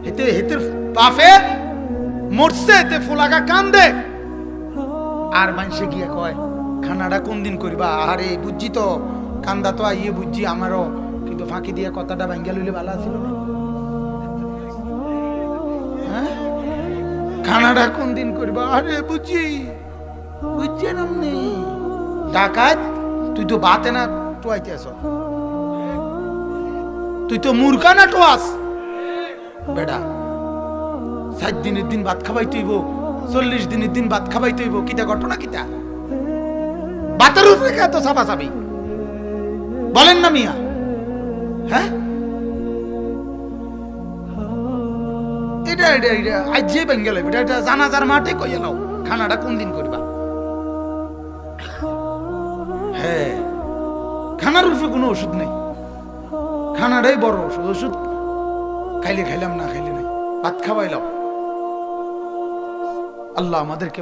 হেতে হেতের বাপে মরছে, এতে ফুলাগা কান্দে, আর মানুষে গিয়ে কয় খানাটা কোন দিন করিবা। আরে বুঝছি তো, কান্দা তো আইয়ে বুঝছি আমারও, কিন্তু ফাঁকি দিয়ে কথাটা ভাঙ্গা লইলে ভালো ছিল না। হ্যাঁ, খানাটা কোন দিন করিবা, আরে বুঝছি বুঝছি নামনি ডাকাত, তুই তো বাতে না টোয়াইতে আস, তুই তো মূর্খা না টোয়াস বেটা। 60 দিনের দিন ভাত খাবাই তুইব, 40 দিনের দিন ভাত খাবাই তুইব, কিটা ঘটনা কিটা? বাতের উপরে এত চাপা চাবি বলেন না মিয়া? হ্যাঁ, এটা এটা এটা আজ যে বেঙ্গল এটা এটা জানাজার মাঠে কইয়া নাও খানাটা কোন দিন করবা। হ্যাঁ, খানার উপরে কোনো ওষুধ নেই, খানাটাই বড় ওষুধ। ওষুধ খাইলে খাইলাম, না খাইলে নাই, ভাত খাওয়াইলাম। আল্লাহ আমাদেরকে